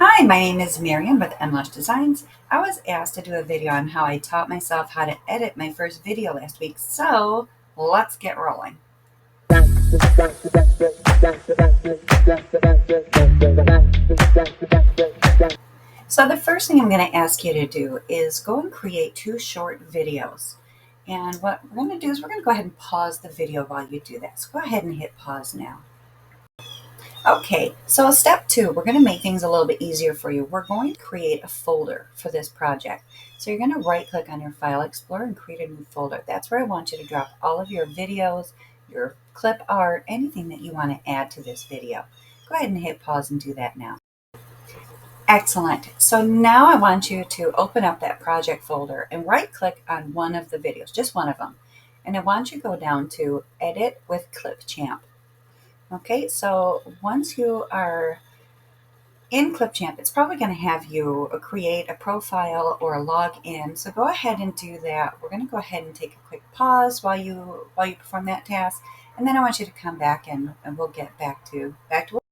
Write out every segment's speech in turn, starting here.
Hi, my name is Miriam with MLush Designs. I was asked to do a video on how I taught myself how to edit my first video last week, so let's get rolling. So the first thing I'm going to ask you to do is go and create two short videos. And what we're going to do is we're going to go ahead and pause the video while you do that. So go ahead and hit pause now. Okay, so step two, we're going to make things a little bit easier for you. We're going to create a folder for this project. So you're going to right click on your File Explorer and create a new folder. That's where I want you to drop all of your videos, your clip art, anything that you want to add to this video. Go ahead and hit pause and do that now. Excellent. So now I want you to open up that project folder and right click on one of the videos, just one of them. And I want you to go down to Edit with Clipchamp. Okay, so once you are in Clipchamp, it's probably going to have you create a profile or log in. So go ahead and do that. We're going to go ahead and take a quick pause while you perform that task, and then I want you to come back and we'll get back to work.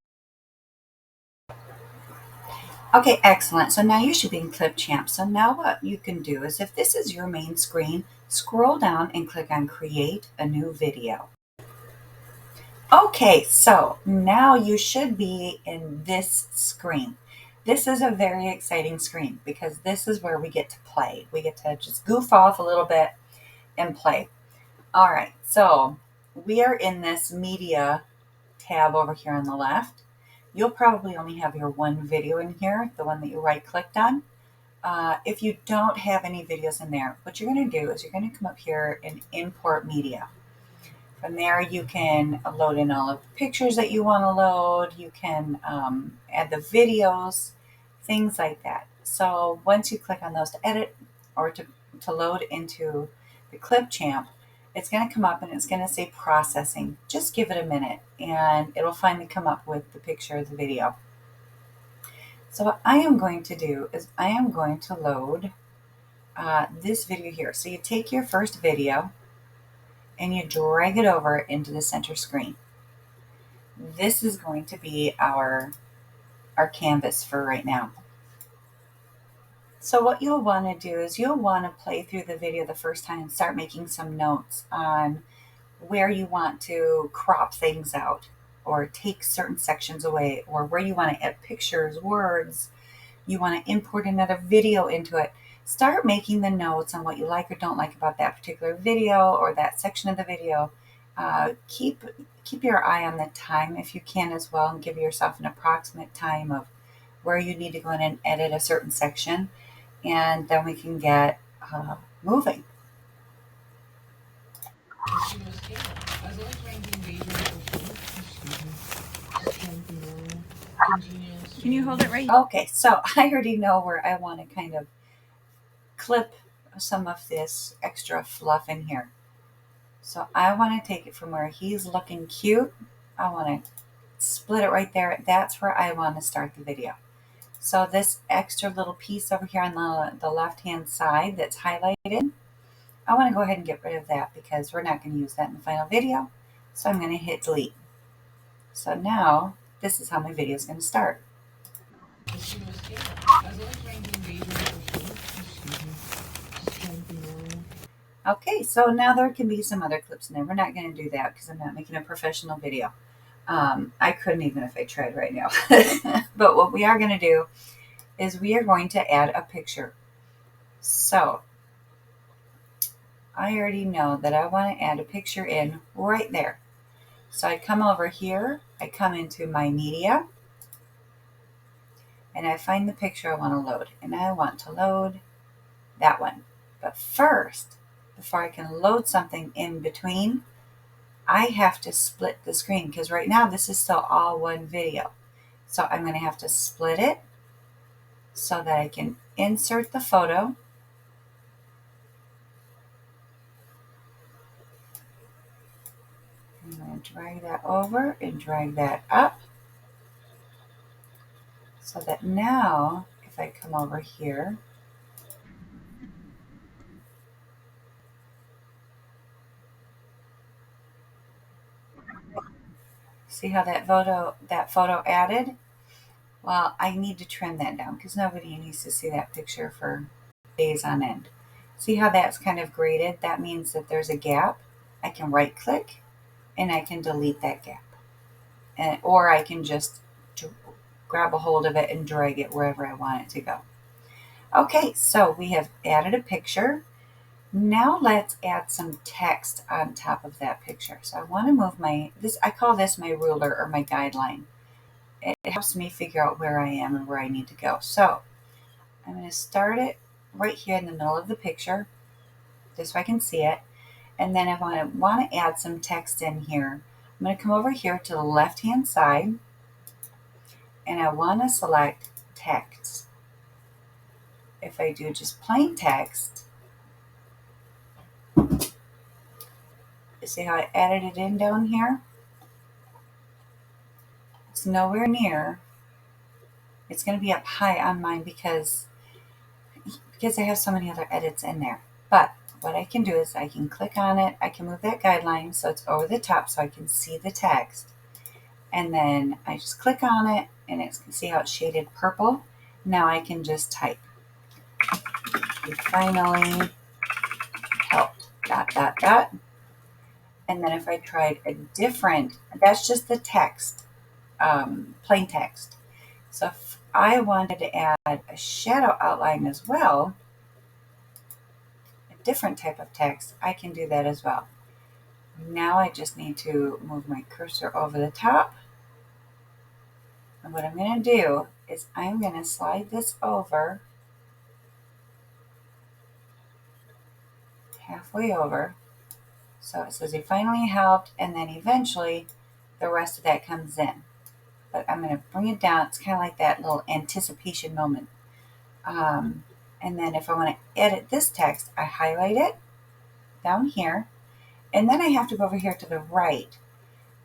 Okay, excellent. So now you should be in Clipchamp. So now what you can do is, if this is your main screen, scroll down and click on Create a New Video. Okay, so now you should be in this screen. This is a very exciting screen because this is where we get to play. We get to just goof off a little bit and play. All right, so we are in this media tab over here on the left. You'll probably only have your one video in here, the one that you right clicked on. If you don't have any videos in there, what you're going to do is you're going to come up here and import media. From there, you can load in all of the pictures that you want to load. You can add the videos, things like that. So once you click on those to edit or to load into the Clipchamp, it's going to come up and it's going to say processing. Just give it a minute and it'll finally come up with the picture of the video. So what I am going to do is I am going to load this video here. So you take your first video and you drag it over into the center screen. This is going to be our canvas for right now. So what you'll want to do is you'll want to play through the video the first time and start making some notes on where you want to crop things out or take certain sections away, or where you want to add pictures, words, you want to import another video into it. Start making the notes on what you like or don't like about that particular video or that section of the video. Keep your eye on the time if you can as well, and give yourself an approximate time of where you need to go in and edit a certain section, and then we can get moving. Can you hold it right? Okay, so I already know where I want to kind of clip some of this extra fluff in here. So I want to take it from where he's looking cute. I want to split it right there. That's where I want to start the video. So this extra little piece over here on the left-hand side that's highlighted, I want to go ahead and get rid of that because we're not going to use that in the final video. So I'm going to hit delete. So now this is how my video is going to start. Okay, so now there can be some other clips in there. We're not going to do that because I'm not making a professional video. I couldn't even if I tried right now. But what we are going to do is we are going to add a picture. So I already know that I want to add a picture in right there. So I come over here, I come into my media, and I find the picture I want to load. And I want to load that one. But first, before I can load something in between, I have to split the screen because right now this is still all one video. So I'm going to have to split it so that I can insert the photo. I'm going to drag that over and drag that up so that now if I come over here, see how that photo added? Well, I need to trim that down because nobody needs to see that picture for days on end. See how that's kind of graded? That means that there's a gap. I can right click and I can delete that gap. Or I can just grab a hold of it and drag it wherever I want it to go. Okay, so we have added a picture. Now let's add some text on top of that picture. So I want to move I call this my ruler or my guideline. It helps me figure out where I am and where I need to go. So I'm going to start it right here in the middle of the picture, just so I can see it. And then if I want to add some text in here, I'm going to come over here to the left-hand side, and I want to select text. If I do just plain text, you see how I added it in down here? It's nowhere near. It's going to be up high on mine because I have so many other edits in there. But what I can do is I can click on it. I can move that guideline so it's over the top so I can see the text. And then I just click on it and see how it's shaded purple. Now I can just type. You finally helped, ... And then if I tried a different, that's just the text, plain text. So if I wanted to add a shadow outline as well, a different type of text, I can do that as well. Now I just need to move my cursor over the top. And what I'm going to do is I'm going to slide this over halfway over. So it says you finally helped, and then eventually the rest of that comes in. But I'm going to bring it down. It's kind of like that little anticipation moment. And then if I want to edit this text, I highlight it down here. And then I have to go over here to the right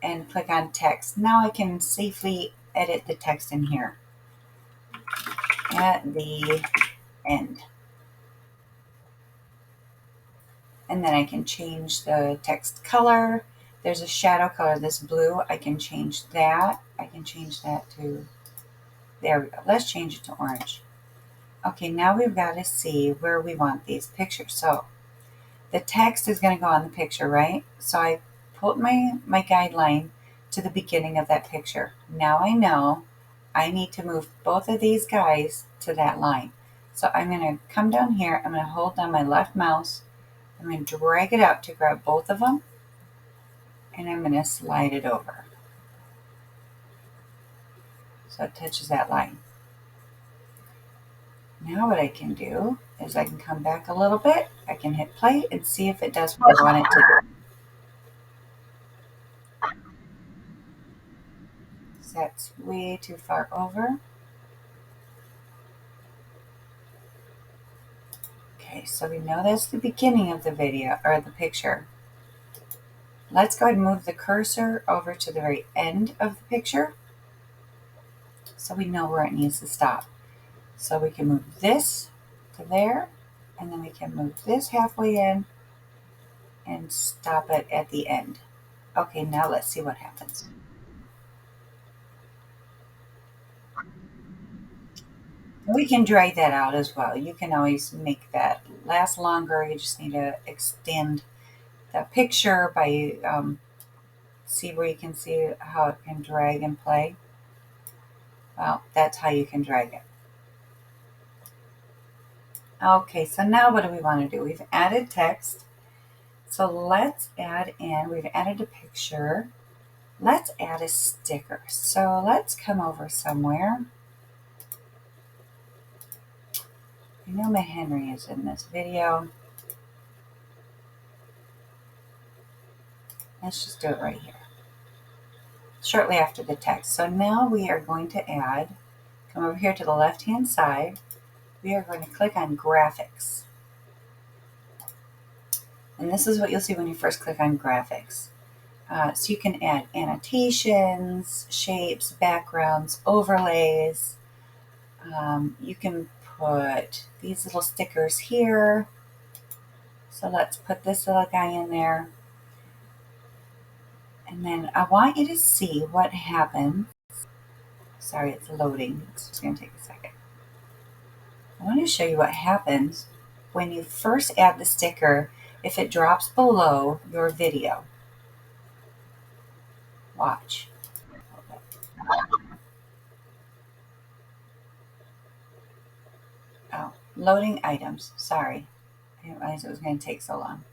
and click on text. Now I can safely edit the text in here at the end. And then I can change the text color. There's a shadow color, this blue. I can change that. I can change that to, there we go. Let's change it to orange. Okay, now we've got to see where we want these pictures. So the text is going to go on the picture, right? So I put my guideline to the beginning of that picture. Now I know I need to move both of these guys to that line. So I'm going to come down here. I'm going to hold down my left mouse. I'm going to drag it up to grab both of them. And I'm going to slide it over. So it touches that line. Now what I can do is I can come back a little bit. I can hit play and see if it does what I want it to do. So that's way too far over. Okay, so we know that's the beginning of the video or the picture. Let's go ahead and move the cursor over to the very end of the picture so we know where it needs to stop. So we can move this to there, and then we can move this halfway in and stop it at the end. Okay, now let's see what happens. We can drag that out as well. You can always make that last longer. You just need to extend the picture by, see where you can see how it can drag and play. Well, that's how you can drag it. Okay, so now what do we want to do? We've added text. So let's add in, we've added a picture. Let's add a sticker. So let's come over somewhere. I know my Henry is in this video. Let's just do it right here, shortly after the text. So now we are going to add, come over here to the left-hand side. We are going to click on graphics. And this is what you'll see when you first click on graphics. So you can add annotations, shapes, backgrounds, overlays. You can put these little stickers here. So let's put this little guy in there. And then I want you to see what happens. Sorry, it's loading. It's just going to take a second. I want to show you what happens when you first add the sticker if it drops below your video. Watch. Oh, loading items. Sorry. I didn't realize it was going to take so long.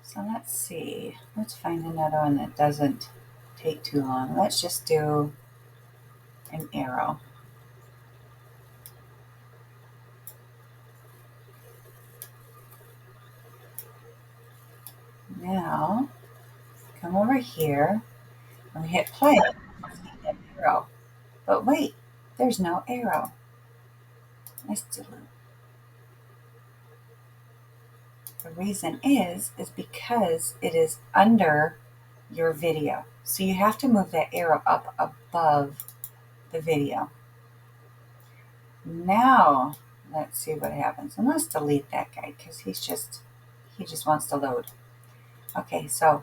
So let's see. Let's find another one that doesn't take too long. Let's just do an arrow. Now, come over here and we hit play. See that arrow. But wait, there's no arrow. Let's delete. The reason is because it is under your video. So you have to move that arrow up above the video. Now, let's see what happens. And let's delete that guy because he just wants to load. Okay, so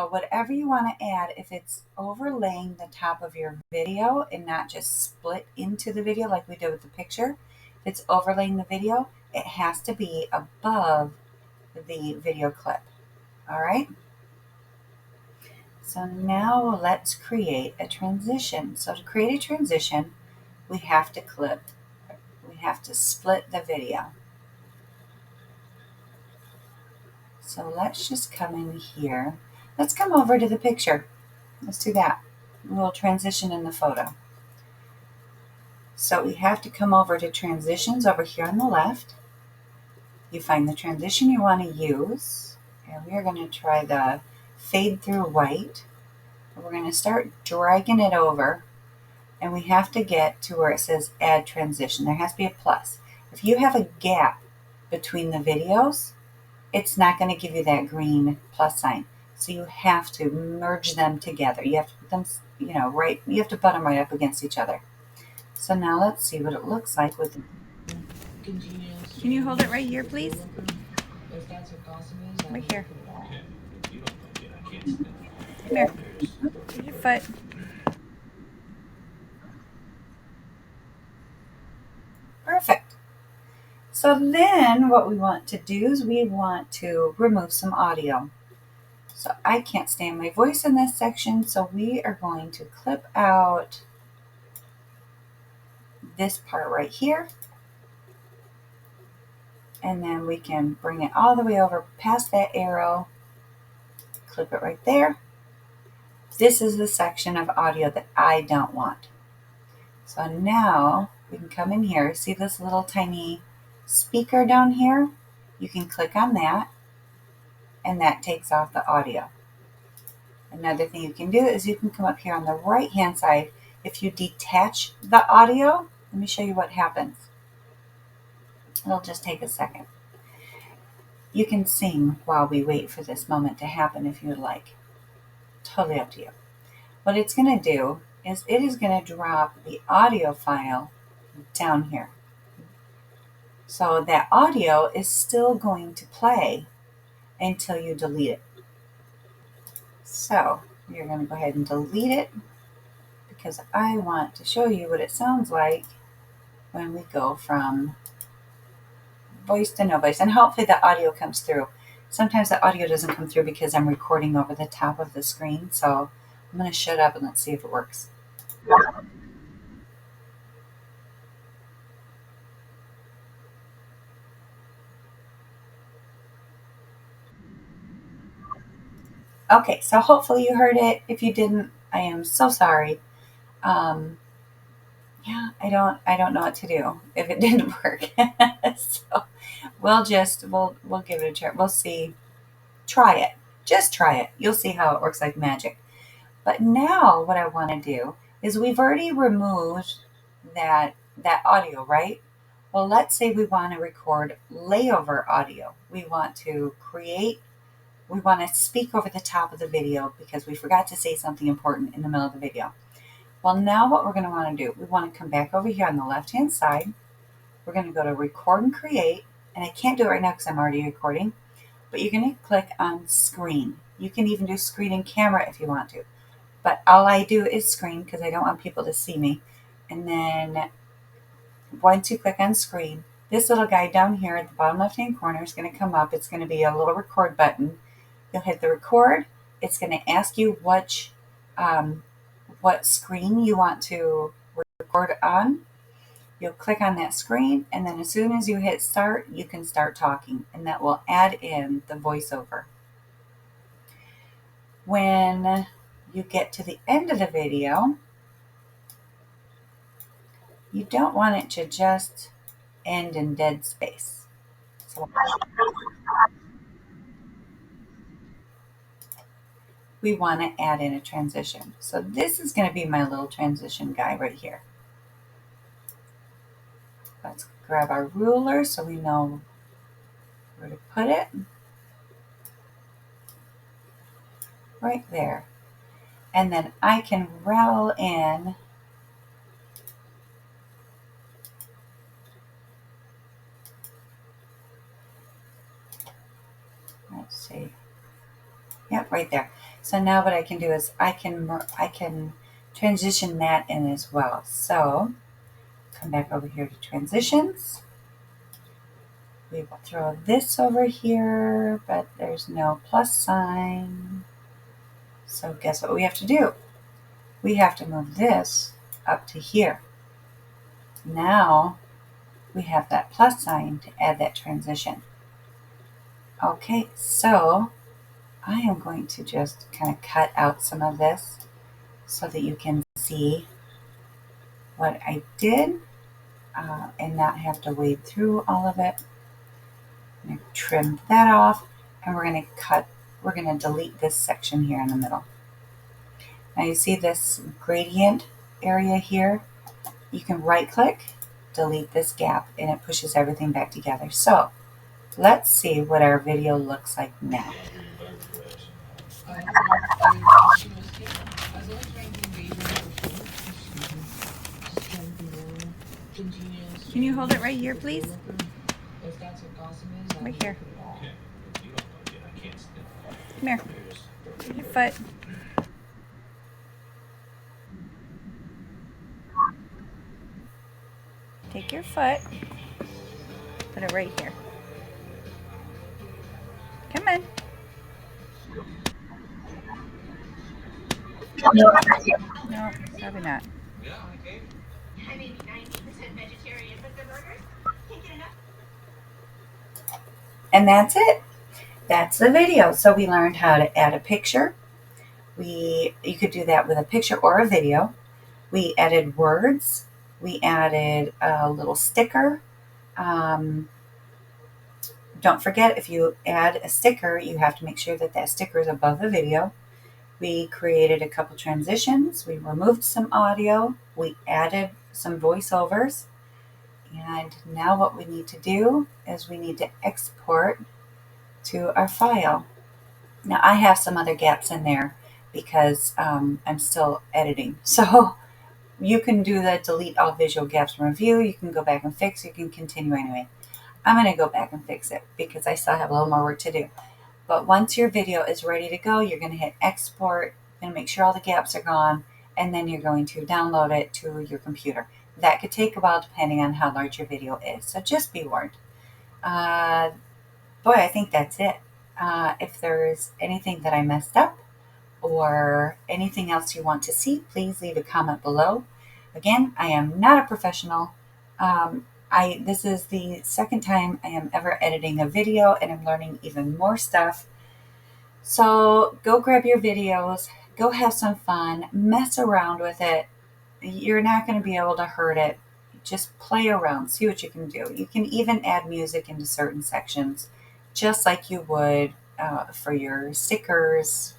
whatever you want to add, if it's overlaying the top of your video and not just split into the video like we did with the picture, if it's overlaying the video, it has to be above the video clip. All right? So now let's create a transition. So to create a transition, we have to split the video. So let's just come in here. Let's come over to the picture. Let's do that. We'll transition in the photo. So we have to come over to transitions over here on the left. You find the transition you want to use. And we are going to try the fade through white. We're going to start dragging it over. And we have to get to where it says add transition. There has to be a plus. If you have a gap between the videos, it's not going to give you that green plus sign. So you have to merge them together. You have to put them, right. You have to put them right up against each other. So now let's see what it looks like with. Can you hold it right here, please? Right here. Come here. Put your foot. Perfect. So then what we want to do is we want to remove some audio. So I can't stand my voice in this section, so we are going to clip out this part right here. And then we can bring it all the way over past that arrow, clip it right there. This is the section of audio that I don't want. So now we can come in here, see this little tiny speaker down here? You can click on that, and that takes off the audio. Another thing you can do is you can come up here on the right hand side. If you detach the audio, let me show you what happens. It'll just take a second. You can sing while we wait for this moment to happen if you'd like. Totally up to you. What it's going to do is it is going to drop the audio file down here. So that audio is still going to play until you delete it. So you're going to go ahead and delete it because I want to show you what it sounds like when we go from voice to no voice. And hopefully the audio comes through. Sometimes the audio doesn't come through because I'm recording over the top of the screen. So I'm going to shut up and let's see if it works. Okay, so hopefully you heard it. If you didn't, I am so sorry. Yeah, I don't know what to do if it didn't work. So we'll give it a try. We'll see. Try it. Just try it. You'll see how it works like magic. But now what I want to do is we've already removed that audio, right? Well, let's say we want to record layover audio. We want to speak over the top of the video because we forgot to say something important in the middle of the video. Well, now what we're going to want to do, we want to come back over here on the left-hand side. We're going to go to record and create, and I can't do it right now because I'm already recording, but you're going to click on screen. You can even do screen and camera if you want to. But all I do is screen because I don't want people to see me. And then once you click on screen, this little guy down here at the bottom left-hand corner is going to come up. It's going to be a little record button. You'll hit the record. It's going to ask you what screen you want to record on. You'll click on that screen, and then as soon as you hit start, you can start talking, and that will add in the voiceover. When you get to the end of the video, you don't want it to just end in dead space. So we want to add in a transition. So this is going to be my little transition guy right here. Let's grab our ruler so we know where to put it. Right there. And then I can roll in let's see. Yep, right there. So now what I can do is I can transition that in as well. So come back over here to transitions. We will throw this over here, but there's no plus sign. So guess what we have to do? We have to move this up to here. Now we have that plus sign to add that transition. Okay, so I am going to just kind of cut out some of this so that you can see what I did and not have to wade through all of it. I'm going to trim that off, and we're going to delete this section here in the middle. Now you see this gradient area here? You can right click, delete this gap, and it pushes everything back together. So let's see what our video looks like now. Can you hold it right here, please? Right here. Come here. Your foot. Take your foot. Put it right here. Come on. No, probably not. I may be 90% vegetarian, but the burgers can't get enough. And that's it. That's the video. So we learned how to add a picture. You could do that with a picture or a video. We added words. We added a little sticker. Don't forget, if you add a sticker, you have to make sure that that sticker is above the video. We created a couple transitions. We removed some audio. We added some voiceovers. And now what we need to do is we need to export to our file. Now I have some other gaps in there because I'm still editing. So you can do the delete all visual gaps from review. You can go back and fix. You can continue anyway. I'm going to go back and fix it because I still have a little more work to do. But once your video is ready to go, you're going to hit export and make sure all the gaps are gone, and then you're going to download it to your computer. That could take a while depending on how large your video is, so just be warned. Boy, I think that's it. If there's anything that I messed up or anything else you want to see, please leave a comment below. Again, I am not a professional. This is the second time I am ever editing a video, and I'm learning even more stuff. So go grab your videos, go have some fun, mess around with it. You're not going to be able to hurt it. Just play around, see what you can do. You can even add music into certain sections, just like you would for your stickers,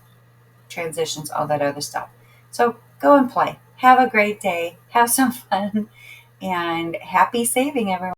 transitions, all that other stuff. So go and play. Have a great day. Have some fun. And happy saving, everyone.